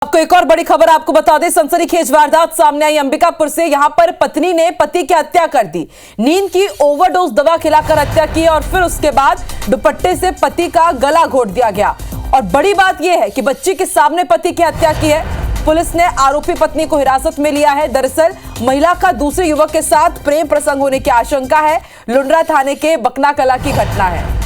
आपको एक और बड़ी खबर आपको बता दें, सनसनीखेज वारदात सामने आई अंबिकापुर से। यहां पर पत्नी ने पति की हत्या कर दी। नींद की ओवरडोज दवा खिलाकर हत्या की और फिर उसके बाद दुपट्टे से पति का गला घोट दिया गया। और बड़ी बात यह है कि बच्ची के सामने पति की हत्या की है। पुलिस ने आरोपी पत्नी को हिरासत में लिया है। दरअसल महिला का दूसरे युवक के साथ प्रेम प्रसंग होने की आशंका है। लुंड्रा थाने के बकना कला की घटना है।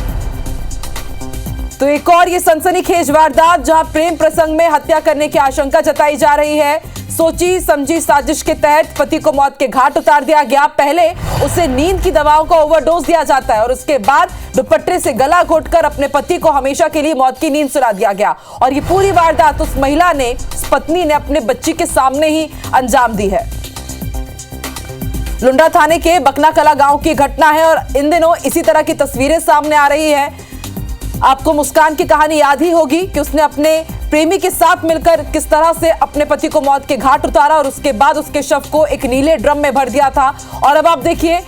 तो एक और ये सनसनीखेज वारदात जहां प्रेम प्रसंग में हत्या करने की आशंका जताई जा रही है। सोची समझी साजिश के तहत पति को मौत के घाट उतार दिया गया। पहले उसे नींद की दवाओं का ओवरडोज दिया जाता है और उसके बाद दुपट्टे से गला घोटकर अपने पति को हमेशा के लिए मौत की नींद सुला दिया गया। और ये पूरी वारदात उस महिला ने, उस पत्नी ने अपने बच्ची के सामने ही अंजाम दी है। लुंड्रा थाने के बकना कला गांव की घटना है और इन दिनों इसी तरह की तस्वीरें सामने आ रही है। आपको मुस्कान की कहानी याद ही होगी कि उसने अपने प्रेमी के साथ मिलकर किस तरह से अपने पति को मौत के घाट उतारा और उसके बाद उसके शव को एक नीले ड्रम में भर दिया था। और अब आप देखिए,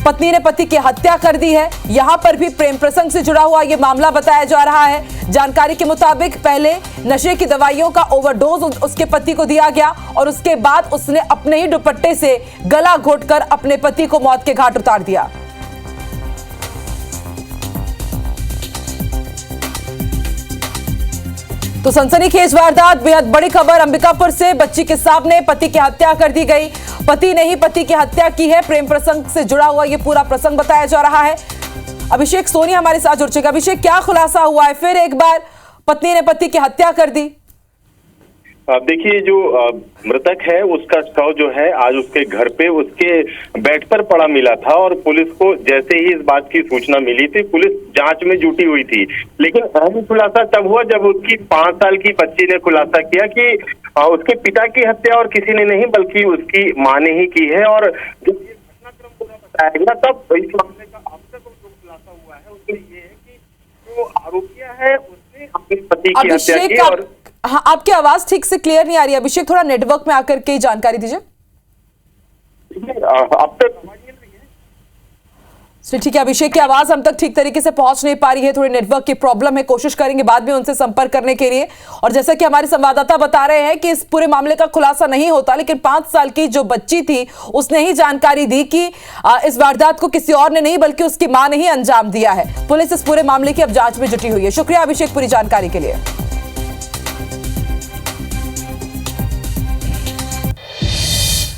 पत्नी ने पति की हत्या कर दी है। यहां पर भी प्रेम प्रसंग से जुड़ा हुआ यह मामला बताया जा रहा है। जानकारी के मुताबिक पहले नशे की दवाइयों का ओवरडोज उसके पति को दिया गया और उसके बाद उसने अपने ही दुपट्टे से गला घोटकर अपने पति को मौत के घाट उतार दिया। तो सनसनीखेज वारदात, बेहद बड़ी खबर अंबिकापुर से। बच्ची के सामने पति की हत्या कर दी गई। पति ने ही पति की हत्या की है। प्रेम प्रसंग से जुड़ा हुआ ये पूरा प्रसंग बताया जा रहा है। अभिषेक सोनी हमारे साथ जुड़ चुके। अभिषेक, क्या खुलासा हुआ है? फिर एक बार पत्नी ने पति की हत्या कर दी। देखिए, जो मृतक है उसका शव जो है आज उसके घर पे उसके बेड पर पड़ा मिला था और पुलिस को जैसे ही इस बात की सूचना मिली थी, पुलिस जांच में जुटी हुई थी। लेकिन अहम खुलासा तब हुआ जब उसकी 5 साल की बच्ची ने खुलासा किया कि उसके पिता की हत्या और किसी ने नहीं बल्कि उसकी मां ने ही की है। और जब ये घटनाक्रम पूरा बताया गया तब इस मामले का अब तक जो खुलासा हुआ है उसमें ये है कि जो आरोपिया है उसने अपने पति की हत्या की। और हाँ, आपकी आवाज ठीक से क्लियर नहीं आ रही है अभिषेक, थोड़ा नेटवर्क में आकर के जानकारी दीजिए। अब तक ठीक है अभिषेक, की आवाज हम तक ठीक तरीके से पहुंच नहीं पा रही है। थोड़ी नेटवर्क की प्रॉब्लम है। कोशिश करेंगे बाद में उनसे संपर्क करने के लिए। और जैसा कि हमारे संवाददाता बता रहे हैं कि इस पूरे मामले का खुलासा नहीं होता, लेकिन 5 साल की जो बच्ची थी उसने ही जानकारी दी कि इस वारदात को किसी और ने नहीं बल्कि उसकी मां ने ही अंजाम दिया है। पुलिस इस पूरे मामले की अब जांच में जुटी हुई है। शुक्रिया अभिषेक पूरी जानकारी के लिए।